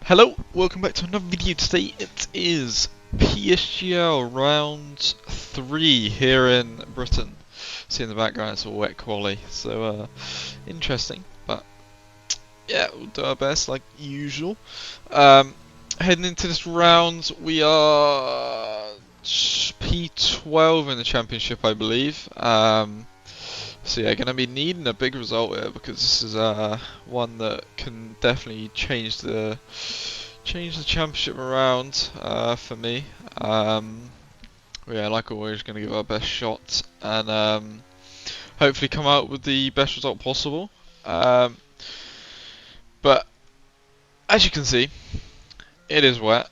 Hello, welcome back to another video. Today it is Psgl round 3 here in Britain. See in the background it's all wet quali, so interesting, but yeah, we'll do our best like usual. Heading into this round, we are P12 in the championship, I believe. So yeah, going to be needing a big result here because this is one that can definitely change the championship around for me. Yeah, like always, going to give our best shot and hopefully come out with the best result possible. But as you can see, it is wet.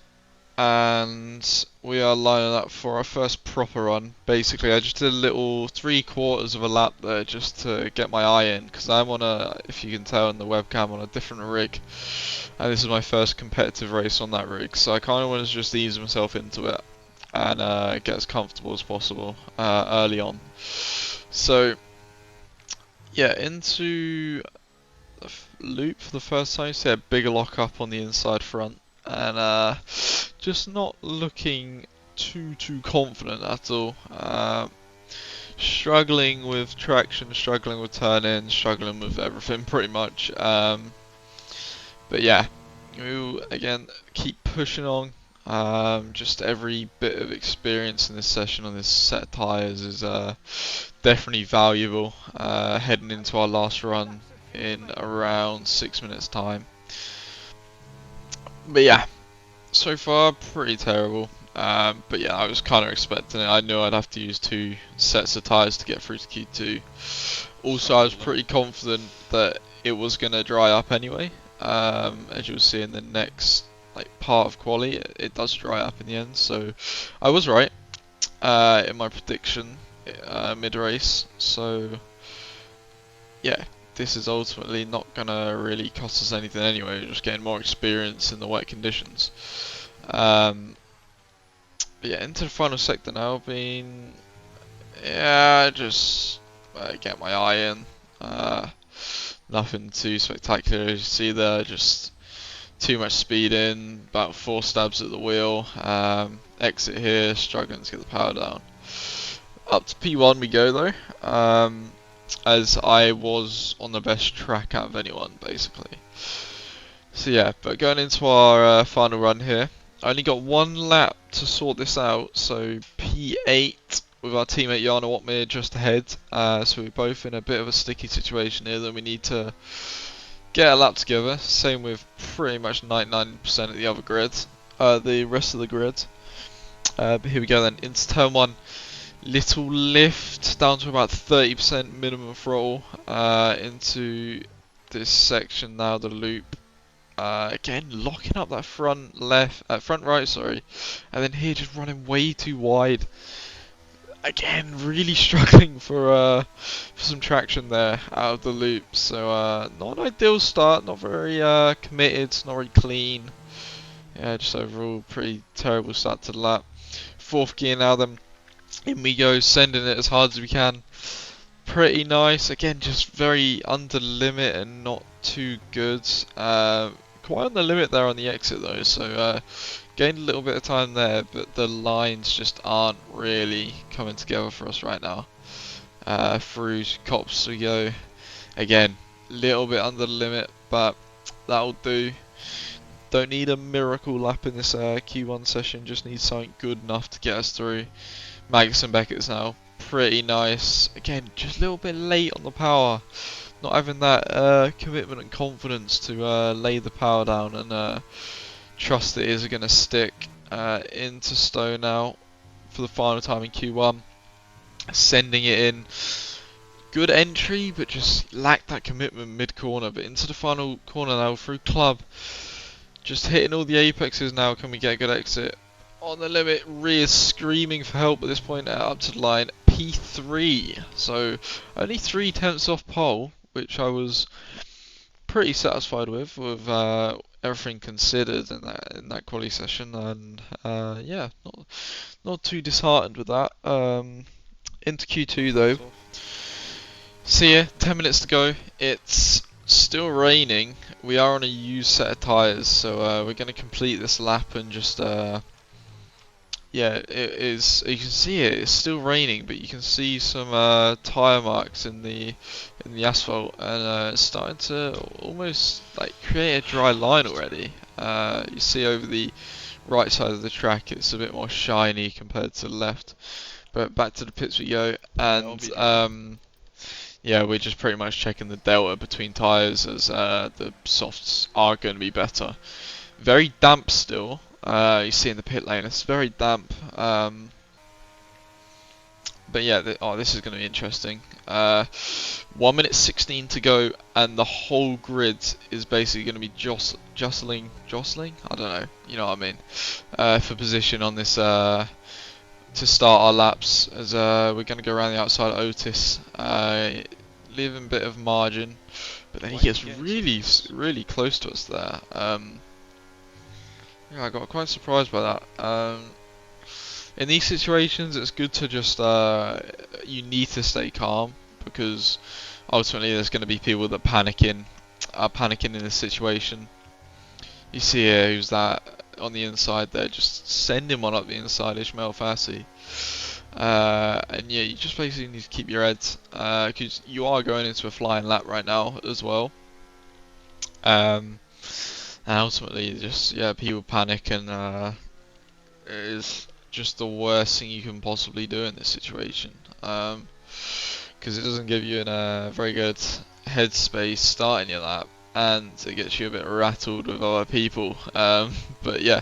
And we are lining up for our first proper run. Basically, I just did a little 3/4 of a lap there just to get my eye in, because I'm on a, if you can tell in the webcam, on a different rig, and this is my first competitive race on that rig, so I kind of want to just ease myself into it and get as comfortable as possible early on. So yeah, into the loop for the first time. So yeah, bigger lock up on the inside front, and just not looking too confident at all. Struggling with traction, struggling with turn-in, struggling with everything pretty much. But yeah, we'll again keep pushing on. Just every bit of experience in this session on this set of tyres is definitely valuable. Heading into our last run in around 6 minutes time. But yeah, so far pretty terrible. But yeah, I was kind of expecting it. I knew I'd have to use 2 sets of tyres to get through to Q2. Also, I was pretty confident that it was going to dry up anyway. As you'll see in the next part of quali, it does dry up in the end. So I was right in my prediction mid-race. So yeah, this is ultimately not going to really cost us anything anyway. We're just getting more experience in the wet conditions. But yeah, into the final sector now, just get my eye in. Nothing too spectacular as you see there, just too much speed in, about 4 stabs at the wheel. Exit here, struggling to get the power down. Up to P1 we go though, as I was on the best track out of anyone basically. So yeah, but going into our final run here, I only got 1 lap to sort this out, so P8 with our teammate Jana Watmir just ahead, so we're both in a bit of a sticky situation here that we need to get a lap together, same with pretty much 99% of the other grid, the rest of the grid. But here we go then, into turn 1, little lift down to about 30% minimum throttle into this section now, the loop. Again, locking up that front right, sorry, and then here just running way too wide. Again, really struggling for some traction there out of the loop. So not an ideal start, not very committed, not very clean. Yeah, just overall pretty terrible start to the lap. 4th gear now, then in we go, sending it as hard as we can. Pretty nice. Again, just very under limit and not too good. Quite on the limit there on the exit though, so gained a little bit of time there, but the lines just aren't really coming together for us right now. Through cops we go. Again, little bit under the limit, but that'll do. Don't need a miracle lap in this Q1 session, just need something good enough to get us through. Magus and Beckett's now. Pretty nice. Again, just a little bit late on the power. Not having that commitment and confidence to lay the power down and trust that it is going to stick. Into Stowe now for the final time in Q1. Sending it in. Good entry, but just lacked that commitment mid-corner. But into the final corner now through Club. Just hitting all the apexes now. Can we get a good exit? On the limit, Rhea screaming for help at this point, up to the line. P3, so only 3/10 off pole, which I was pretty satisfied with everything considered in that quali session, and yeah, not too disheartened with that. Into Q2 though. See ya, 10 minutes to go. It's Still raining. We are on a used set of tyres, so we're going to complete this lap and just yeah, it is. You can see it. It's still raining, but you can see some tyre marks in the asphalt, and it's starting to almost like create a dry line already. You see over the right side of the track, it's a bit more shiny compared to the left. But back to the pits we go, and yeah, we're just pretty much checking the delta between tyres as the softs are going to be better. Very damp still. You see in the pit lane, it's very damp. But yeah, oh, this is going to be interesting. 1 minute 16 to go, and the whole grid is basically going to be jostling. I don't know. You know what I mean? For position on this to start our laps, as we're going to go around the outside of Otis, leaving a bit of margin, but then he gets really close to us there. Yeah, I got quite surprised by that. In these situations, it's good to just you need to stay calm, because ultimately there's going to be people that are panicking in this situation. You see here who's that on the inside there, just send him on up the inside, Ishmael Fassi. And yeah, you just basically need to keep your head, because you are going into a flying lap right now as well. And ultimately, just yeah, people panic, and it is just the worst thing you can possibly do in this situation. Because it doesn't give you a very good headspace starting your lap, and it gets you a bit rattled with other people. But yeah,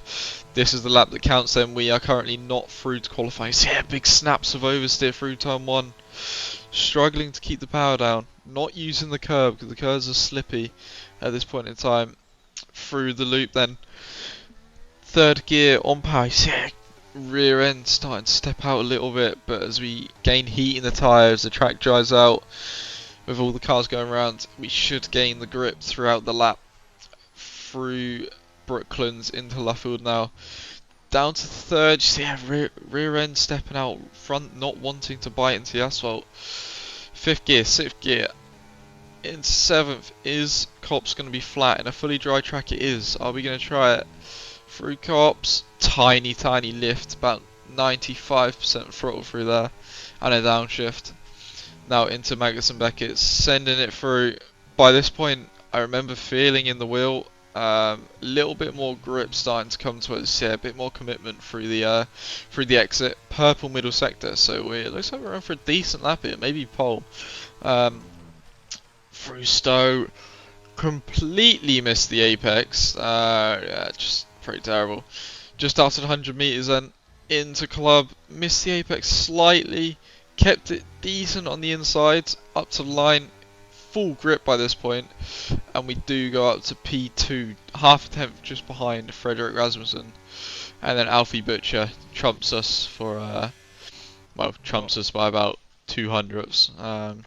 this is the lap that counts. Then we are currently not through to qualifying. So yeah, big snaps of oversteer through turn 1. Struggling to keep the power down, not using the curb because the curves are slippy at this point in time. Through the loop then, third gear on power. Yeah, rear end starting to step out a little bit, but as we gain heat in the tyres, the track dries out. With all the cars going around, we should gain the grip throughout the lap. Through Brooklands into Luffield now. Down to third, you see rear end stepping out, front not wanting to bite into the asphalt. Fifth gear, sixth gear. In seventh, is Cops going to be flat? In a fully dry track it is. Are we going to try it? Through Cops, tiny lift, about 95% throttle through there, and a downshift. Now into Magnus and Beckett, sending it through. By this point, I remember feeling in the wheel, little bit more grip starting to come to us here, a bit more commitment through the exit, purple middle sector. So it looks like we're in for a decent lap here, maybe pole. Through Stowe, completely missed the apex. Yeah, just pretty terrible. Just after 100 meters, then into club, missed the apex slightly. Kept it decent on the inside, up to the line, full grip by this point, and we do go up to P2, half a tenth just behind Frederick Rasmussen, and then Alfie Butcher trumps us for, well, trumps us by about 200ths.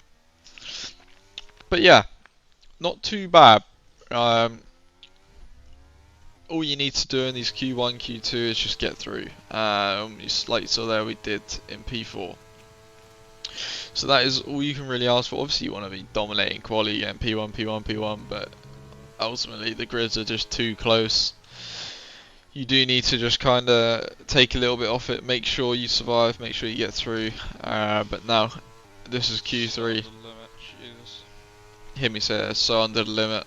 But yeah, not too bad. All you need to do in these Q1, Q2 is just get through. Like you saw there, we did in P4. So that is all you can really ask for. Obviously you want to be dominating quali and P1, P1, P1, but ultimately the grids are just too close. You do need to just kind of take a little bit off it, make sure you survive, make sure you get through. But now, this is Q3. Hear me say it, so under the limit.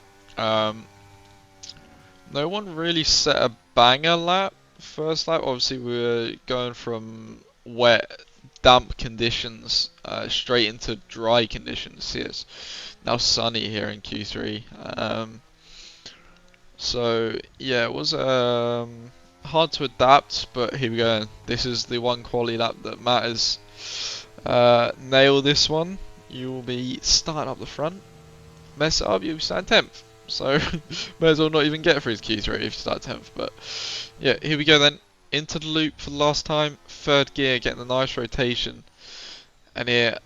No one really set a banger lap. First lap, obviously we were going from wet, damp conditions straight into dry conditions. See, it's now sunny here in Q3. So yeah, it was hard to adapt, but here we go. This is the one quali lap that matters. Nail this one, you will be starting up the front. Mess it up, you'll be starting 10th. So may as well not even get through to Q3 if you start 10th. But yeah, here we go then. Into the loop for the last time. Third gear, getting a nice rotation. And here,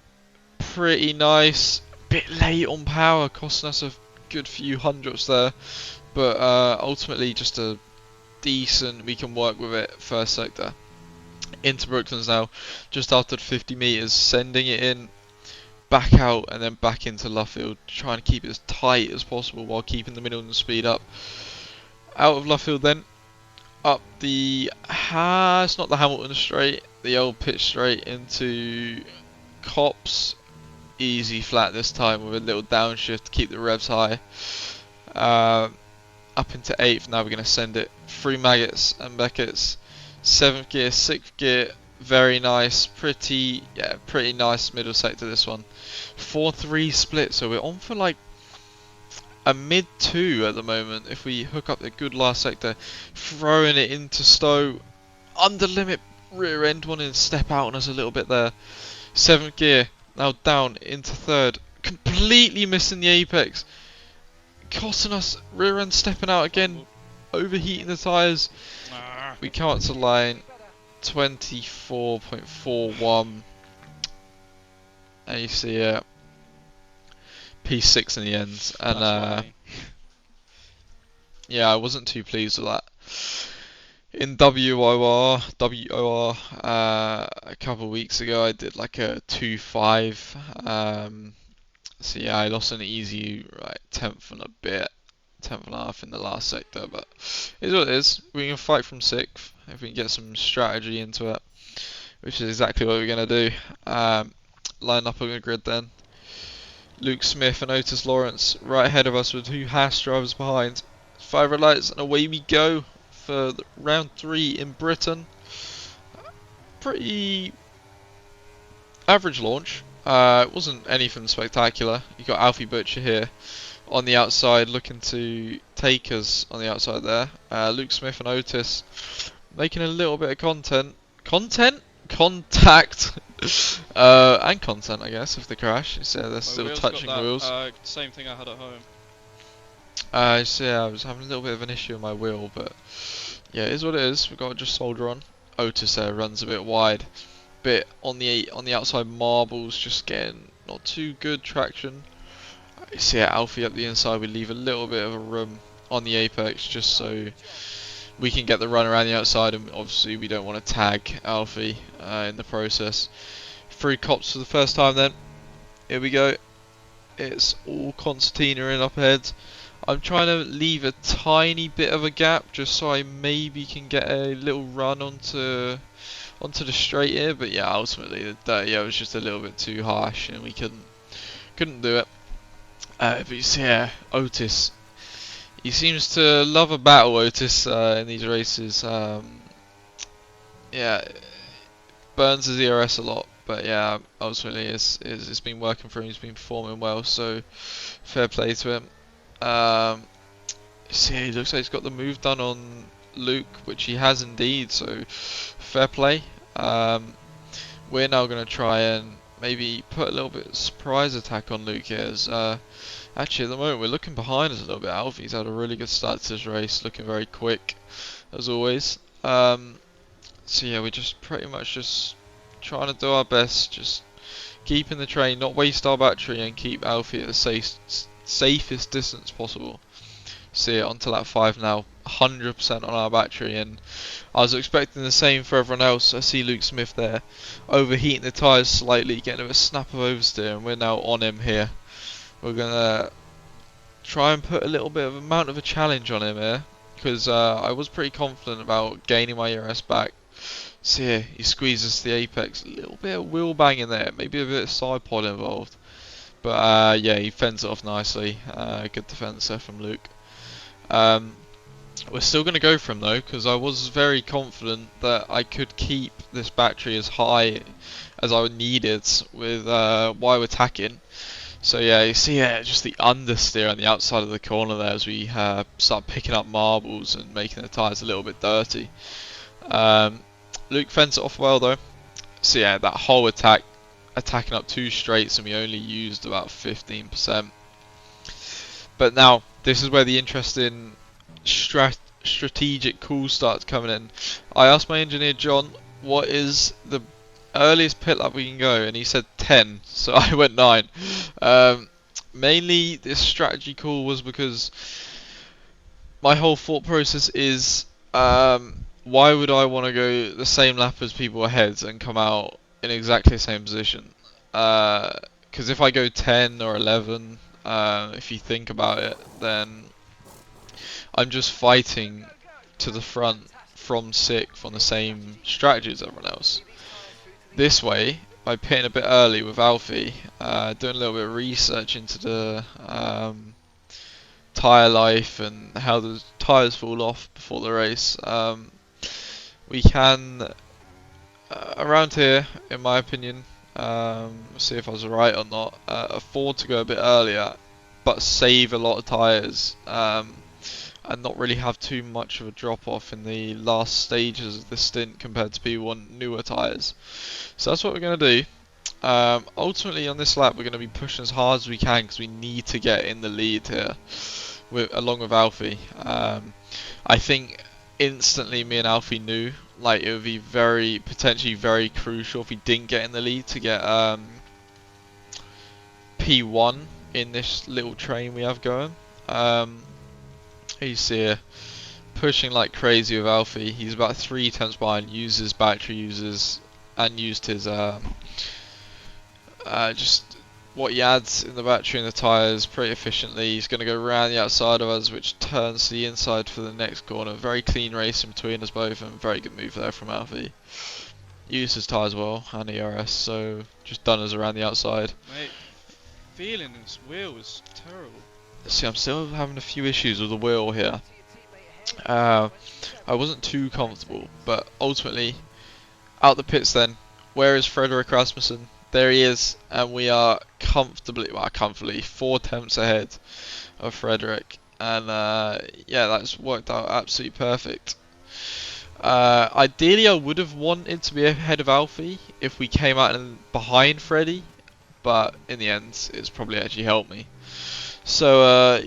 pretty nice. Bit late on power, costing us a good few hundredths there. But ultimately just a decent, we can work with it, first sector. Into Brooklands now, just after 50 meters, sending it in. back out and then back into Luffield, trying to keep it as tight as possible while keeping the middle and the speed up. Out of Luffield then, up the, it's not the Hamilton straight, the old pitch straight into Cops. Easy flat this time with a little downshift to keep the revs high. Up into 8th, now we're going to send it through Maggots and Beckett's. 7th gear, 6th gear, very nice, pretty nice middle sector this one. 4-3 split, so we're on for like a mid 2 at the moment. If we hook up the good last sector, throwing it into Stowe, under limit, rear end wanting to step out on us a little bit there. 7th gear, now down into 3rd, completely missing the apex. Costing us, rear end stepping out again, overheating the tyres. We come up to line 24.41, and you see P6 in the end, and yeah, I wasn't too pleased with that. In WOR, a couple of weeks ago, I did like a 2.5. So yeah, I lost an easy 10th and a bit, 10th and a half in the last sector, but it is what it is. We can fight from 6th if we can get some strategy into it, which is exactly what we're going to do. Line up on the grid then. Luke Smith and Otis Lawrence right ahead of us with 2 Haas drivers behind. 5 red lights and away we go for round 3 in Britain. Pretty average launch. It wasn't anything spectacular. You got Alfie Butcher here on the outside looking to take us on the outside there. Luke Smith and Otis making a little bit of contact, and content, I guess, of the crash. So they're still touching the wheels. Same thing I had at home. So yeah, I was having a little bit of an issue with my wheel, but yeah, it is what it is. We've got to just soldier on. Otis there runs a bit wide. Bit on the outside marbles, just getting not too good traction. So yeah, Alfie up the inside, we leave a little bit of a room on the apex just so we can get the run around the outside, and obviously we don't want to tag Alfie in the process. 3 Cops for the first time then. Here we go. It's all Concertina in up ahead. I'm trying to leave a tiny bit of a gap just so I maybe can get a little run onto the straight here, but yeah, ultimately the dirty was just a little bit too harsh and we couldn't do it. But you see, yeah, Otis, he seems to love a battle, Otis, in these races. Yeah, burns his ERS a lot, but yeah, ultimately it's been working for him. He's been performing well, so fair play to him. See, he looks like he's got the move done on Luke, which he has indeed, so fair play. We're now going to try and maybe put a little bit of surprise attack on Luke here. As, actually, at the moment we're looking behind us a little bit. Alfie's had a really good start to this race, looking very quick as always. So yeah, we're just pretty much just trying to do our best, just keeping the train, not waste our battery, and keep Alfie at the safest distance possible. See it onto that 5 now, 100% on our battery, and I was expecting the same for everyone else. I see Luke Smith there overheating the tyres slightly, getting a snap of oversteer, and we're now on him here. We're gonna try and put a little bit of amount of a challenge on him here, because I was pretty confident about gaining my ERS back. See here, he squeezes the apex, a little bit of wheel bang in there, maybe a bit of side pod involved, but yeah, he fends it off nicely. Good defence there from Luke. We're still going to go for him though, because I was very confident that I could keep this battery as high as I needed with while attacking. So yeah, you see just the understeer on the outside of the corner there as we start picking up marbles and making the tyres a little bit dirty. Luke fends it off well though. So yeah, that whole attacking up 2 straights, and we only used about 15%. But now, this is where the interesting strategic call starts coming in. I asked my engineer John, what is the earliest pit lap we can go, and he said 10, so I went 9. Mainly this strategy call was because my whole thought process is, why would I want to go the same lap as people ahead and come out in exactly the same position? because if I go 10 or 11, if you think about it, then I'm just fighting to the front from 6th on the same strategy as everyone else. This way, by pitting a bit early with Alfie, doing a little bit of research into the tyre life and how the tyres fall off before the race, we can, around here, in my opinion, see if I was right or not, afford to go a bit earlier, but save a lot of tyres, and not really have too much of a drop off in the last stages of the stint compared to people on newer tyres. So that's what we're going to do. Ultimately on this lap we're going to be pushing as hard as we can because we need to get in the lead here along with Alfie. I think instantly me and Alfie knew like it would be potentially very crucial if we didn't get in the lead to get P1 in this little train we have going. You see here, pushing like crazy with Alfie. He's about 3 tenths behind, uses battery users and used his just what he adds in the battery and the tyres pretty efficiently. He's going to go around the outside of us, which turns to the inside for the next corner. Very clean race in between us both, and very good move there from Alfie. Used his tyres well and ERS, so just done us around the outside. Mate, feeling this wheel is terrible. See, I'm still having a few issues with the wheel here. I wasn't too comfortable, but ultimately, out the pits then, where is Frederick Rasmussen? There he is, and we are comfortably 4 tenths ahead of Frederick, and yeah, that's worked out absolutely perfect. Ideally, I would have wanted to be ahead of Alfie if we came out and behind Freddie, but in the end, it's probably actually helped me. So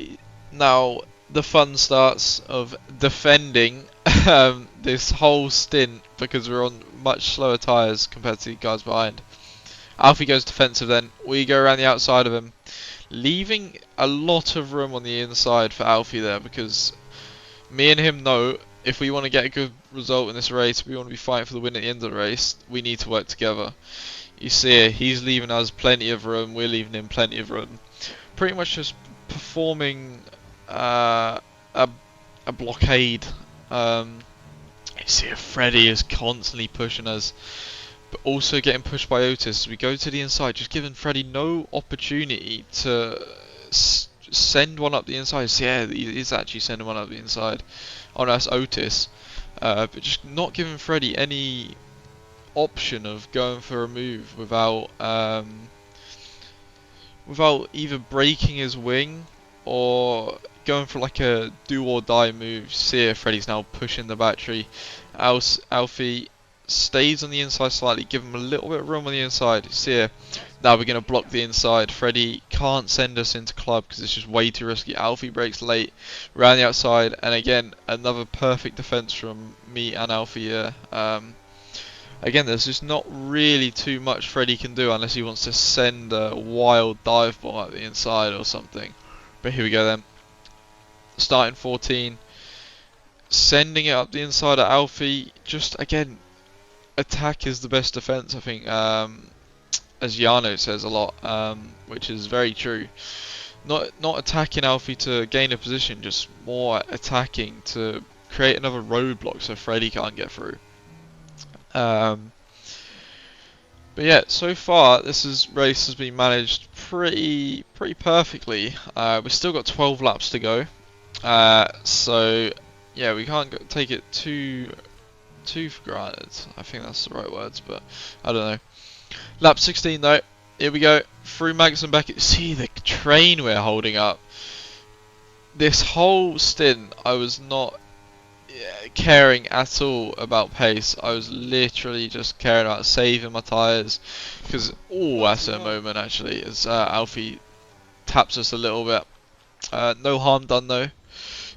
now the fun starts of defending this whole stint because we're on much slower tyres compared to the guys behind. Alfie goes defensive then, we go around the outside of him, leaving a lot of room on the inside for Alfie there because me and him know if we want to get a good result in this race, we want to be fighting for the win at the end of the race, we need to work together. You see here, he's leaving us plenty of room, we're leaving him plenty of room. Pretty much just performing a blockade. You see here, Freddie is constantly pushing us, but also getting pushed by Otis as we go to the inside, just giving Freddie no opportunity to send one up the inside. So yeah, he is actually sending one up the inside. Oh no, that's Otis. But just not giving Freddie any option of going for a move without either breaking his wing or going for like a do or die move. See here, Freddie's now pushing the battery. Alfie stays on the inside slightly, give him a little bit of room on the inside. See here, now we're going to block the inside. Freddie can't send us into club because it's just way too risky. Alfie breaks late, around the outside, and again, another perfect defense from me and Alfie here. Again, there's just not really too much Freddie can do unless he wants to send a wild dive bomb at the inside or something. But here we go then. Starting 14. Sending it up the inside at Alfie. Just, again, attack is the best defense, I think. As Yano says a lot, which is very true. Not attacking Alfie to gain a position, just more attacking to create another roadblock so Freddie can't get through. But yeah, so far this race has been managed pretty perfectly. We've still got 12 laps to go, so yeah, we can't take it too for granted. I think that's the right words, but I don't know. Lap 16 though, here we go through Max and Beckett. See the train we're holding up. This whole stint, I was not caring at all about pace. I was literally just caring about saving my tyres because that's a moment actually as Alfie taps us a little bit. No harm done though.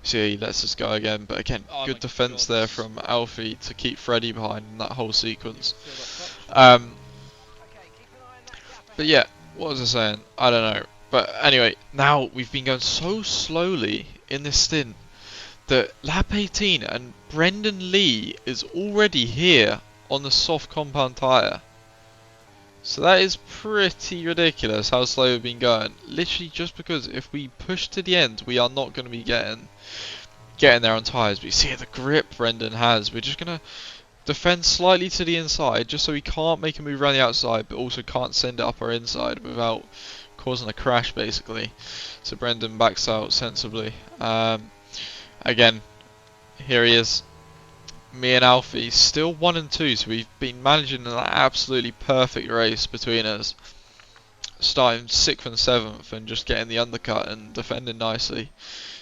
See, he lets us go again, but again, good defense there from Alfie to keep Freddie behind in that whole sequence. But yeah, what was I saying? I don't know. But anyway, now we've been going so slowly in this stint that lap 18 and Brendan Lee is already here on the soft compound tyre. So that is pretty ridiculous how slow we've been going. Literally just because if we push to the end, we are not going to be getting there on tyres. But you see the grip Brendan has. We're just going to defend slightly to the inside just so we can't make a move around the outside, but also can't send it up our inside without causing a crash basically. So Brendan backs out sensibly. Again, here he is. Me and Alfie still 1 and 2, so we've been managing an absolutely perfect race between us, starting 6th and 7th and just getting the undercut and defending nicely.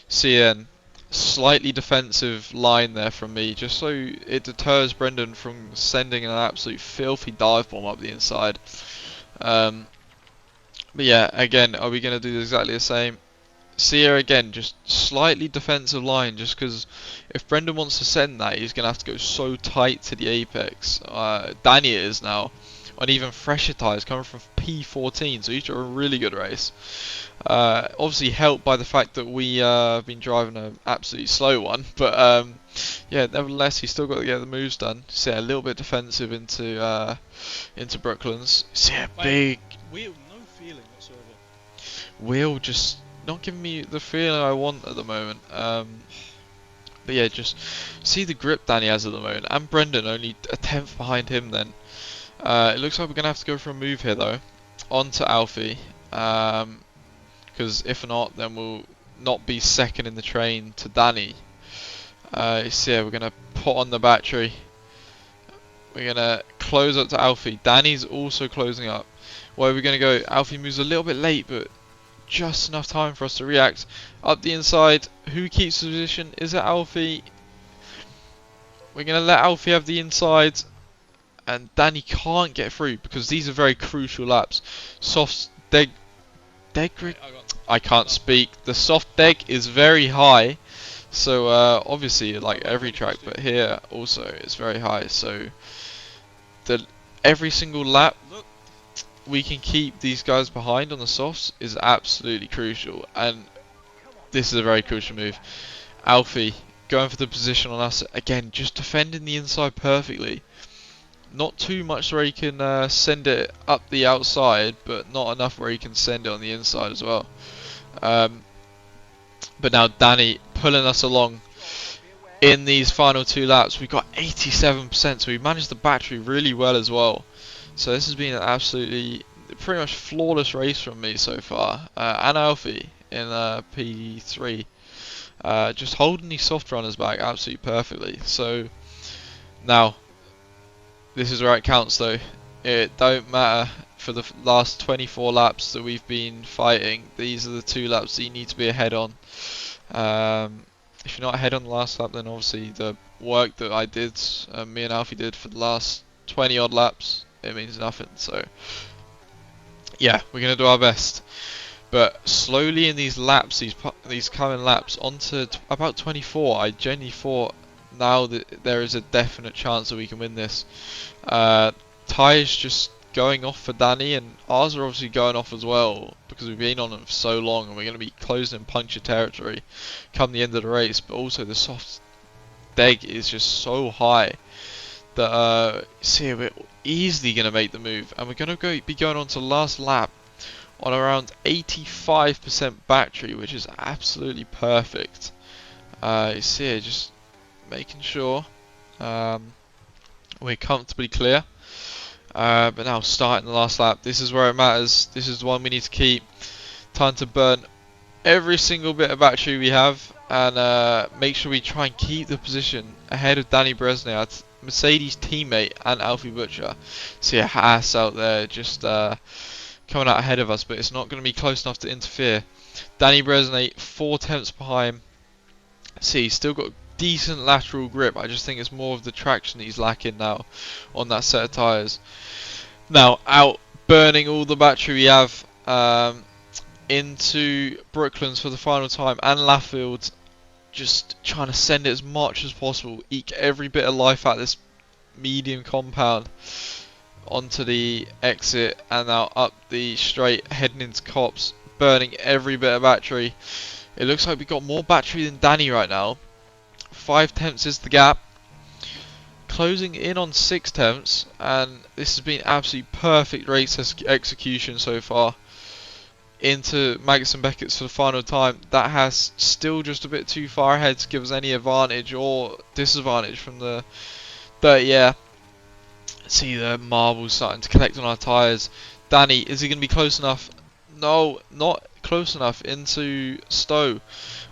CN, slightly defensive line there from me, just so it deters Brendan from sending an absolute filthy dive bomb up the inside. But yeah, again, are we going to do exactly the same? See here again, just slightly defensive line, just because if Brendan wants to send that, he's going to have to go so tight to the apex. Danny is now on even fresher tyres, coming from P14, so he's got a really good race. Obviously helped by the fact that we have been driving an absolutely slow one, but yeah, nevertheless he's still got to get the moves done. So yeah, a little bit defensive into Brooklands. So yeah, big Wheel, no feeling whatsoever. wheel just not giving me the feeling I want at the moment. But yeah, just see the grip Danny has at the moment, and Brendan only a tenth behind him then. It looks like we're going to have to go for a move here though, onto Alfie, because if not then we'll not be second in the train to Danny. So yeah, we're going to put on the battery. We're going to close up to Alfie. Danny's also closing up. Where we're going to go, Alfie moves a little bit late, but just enough time for us to react. Up the inside, who keeps the position? Is it Alfie? We're going to let Alfie have the inside, and Danny can't get through because these are very crucial laps. Soft deg I can't speak. The soft deg is very high, so obviously like every track, but here also it's very high. So every single lap we can keep these guys behind on the softs is absolutely crucial, and this is a very crucial move. Alfie going for the position on us again, just defending the inside perfectly. Not too much where he can send it up the outside, but not enough where he can send it on the inside as well. But now Danny pulling us along in these final 2 laps. We got 87%, so we managed the battery really well as well. So this has been an absolutely pretty much flawless race from me so far, and Alfie in P3, just holding these soft runners back absolutely perfectly. So now this is where it counts though. It don't matter for the last 24 laps that we've been fighting. These are the 2 laps that you need to be ahead on. If you're not ahead on the last lap, then obviously the work that I did, me and Alfie did for the last 20 odd laps, it means nothing. So yeah, we're gonna do our best, but slowly in these laps, these coming laps onto about 24, I genuinely thought now that there is a definite chance that we can win this. Tyres just going off for Danny, and ours are obviously going off as well because we've been on them for so long, and we're going to be closing in puncture territory come the end of the race. But also the soft deg is just so high that see, we're easily going to make the move, and we're going to be going on to the last lap on around 85% battery, which is absolutely perfect. You see here, just making sure we're comfortably clear. But now starting the last lap, this is where it matters. This is the one we need to keep. Time to burn every single bit of battery we have, and make sure we try and keep the position ahead of Danny Bresnay, Mercedes teammate, and Alfie Butcher. See a Haas out there just coming out ahead of us, but it's not going to be close enough to interfere. Danny Bresnay 4 tenths behind. See, he's still got decent lateral grip. I just think it's more of the traction he's lacking now on that set of tyres. Now out burning all the battery we have into Brooklands for the final time, and Laffield just trying to send it as much as possible, eke every bit of life out of this medium compound onto the exit, and now up the straight heading into Cops, burning every bit of battery. It looks like we've got more battery than Danny right now. 5 tenths is the gap. closing in on 6 attempts, and this has been absolutely perfect race execution so far. Into Magnus and Beckett's for the final time. That has still just a bit too far ahead to give us any advantage or disadvantage from the. But yeah, see the marbles starting to collect on our tyres. Danny, is he going to be close enough? No, not close enough into Stowe.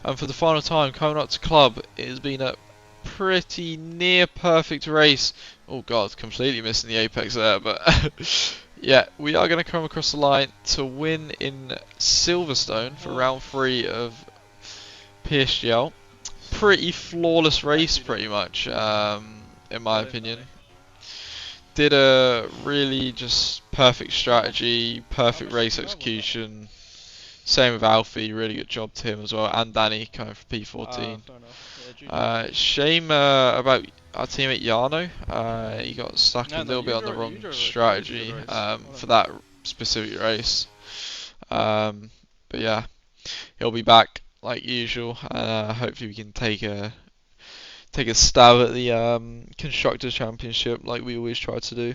And for the final time, coming up to Club, it has been a pretty near perfect race. Oh god, completely missing the apex there, but yeah, we are going to come across the line to win in Silverstone for round 3 of Psgl. Pretty flawless race, pretty much, in my opinion. Did a really just perfect strategy, perfect race execution. Same with Alfie, really good job to him as well, and Danny coming for P14. Fair enough. Yeah, Shame about our teammate Jarno. He got stuck a little bit on the wrong strategy for that specific race. But yeah, he'll be back like usual. Hopefully we can take a stab at the Constructors Championship like we always try to do.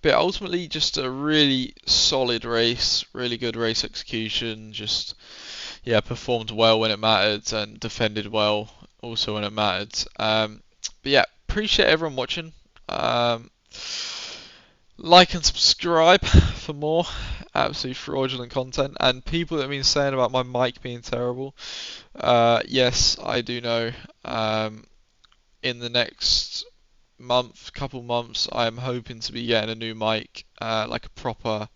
But ultimately, just a really solid race, really good race execution. Just yeah, performed well when it mattered and defended well also when it mattered. But yeah, appreciate everyone watching. Like and subscribe for more absolutely fraudulent content. And people that have been saying about my mic being terrible. Yes, I do know. In the next couple months, I am hoping to be getting a new mic, like a proper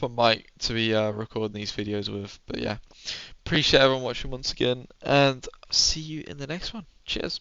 mic to be recording these videos with. But yeah, appreciate everyone watching once again, and see you in the next one. Cheers.